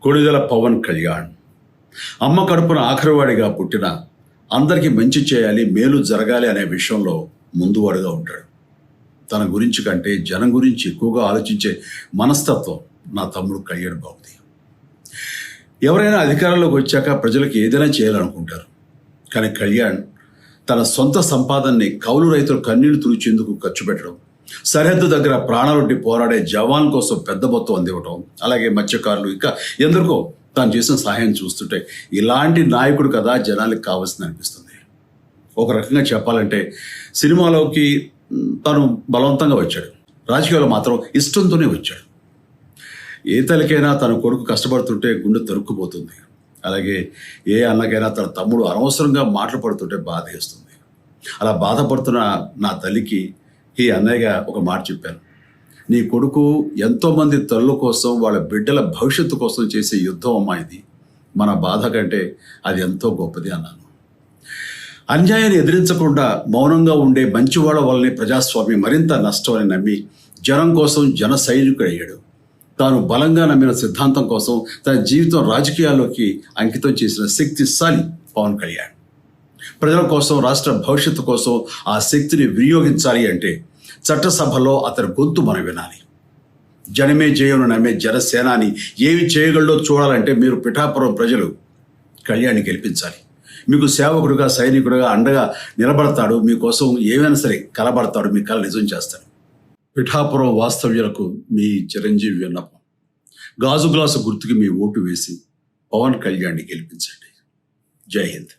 కొణిదెల పవన్ కళ్యాణ్ అమ్మ కడుపున ఆఖరివాడిగా పుట్టిన అందరికీ మంచి చేయాలి, మేలు జరగాలి అనే విషయంలో ముందువాడుగా ఉంటాడు. తన గురించి కంటే జనం గురించి ఎక్కువగా ఆలోచించే మనస్తత్వం నా తమ్ముడు కళ్యాణ్ బాబుది. ఎవరైనా అధికారంలోకి వచ్చాక ప్రజలకు ఏదైనా చేయాలనుకుంటారు. కానీ కళ్యాణ్ తన సొంత సంపాదనని కౌలు రైతులు కన్నీళ్లు తుడిచేందుకు ఖర్చు పెట్టడం, సరిహద్దు దగ్గర ప్రాణాలొడ్డి పోరాడే జవాన్ కోసం పెద్ద మొత్తం అందివ్వటం, అలాగే మత్స్యకారులు ఇంకా ఎందరికో తాను చేసిన సహాయం చూస్తుంటే ఇలాంటి నాయకుడు కదా జనాలకు కావాల్సింది అనిపిస్తుంది. ఒక రకంగా చెప్పాలంటే సినిమాలోకి తను బలవంతంగా వచ్చాడు, రాజకీయాల్లో మాత్రం ఇష్టంతోనే వచ్చాడు. ఏ తల్లికైనా తన కొడుకు కష్టపడుతుంటే గుండె తరుక్కుపోతుంది. అలాగే ఏ అన్నకైనా తన తమ్ముడు అనవసరంగా మాటలు పడుతుంటే బాధ వేస్తుంది. అలా బాధపడుతున్న నా తల్లికి ఈ అన్నయ్యగా ఒక మాట చెప్పాను. నీ కొడుకు ఎంతోమంది తల్లుల కోసం, వాళ్ళ బిడ్డల భవిష్యత్తు కోసం చేసే యుద్ధం అమ్మా ఇది. మన బాధ కంటే అది ఎంతో గొప్పది అన్నాను. అన్యాయాన్ని ఎదిరించకుండా మౌనంగా ఉండే మంచివాళ్ళ వల్లనే ప్రజాస్వామ్యం మరింత నష్టం అని నమ్మి జనం కోసం జన సైనికుడు అయ్యాడు. తాను బలంగా నమ్మిన సిద్ధాంతం కోసం తన జీవితం రాజకీయాల్లోకి అంకితం చేసిన శక్తిశాలి పవన్ కళ్యాణ్. ప్రజల కోసం, రాష్ట్ర భవిష్యత్తు కోసం ఆ శక్తిని వినియోగించాలి అంటే చట్టసభలో అతని గొంతు మనం వినాలి. జనమే జయను నమ్మే జనసేనాని ఏమి చేయగలడో చూడాలంటే మీరు పిఠాపురం ప్రజలు కళ్యాణ్ని గెలిపించాలి. మీకు సేవకుడుగా, సైనికుడుగా అండగా నిలబడతాడు. మీకోసం ఏమైనా సరే కలబడతాడు, మీ కళ నిజం చేస్తాడు. పిఠాపురం వాస్తవ్యులకు మీ చిరంజీవి విన్నపం, గాజు గ్లాసు గుర్తుకి మీ ఓటు వేసి పవన్ కళ్యాణ్ని గెలిపించండి. జై హింద్.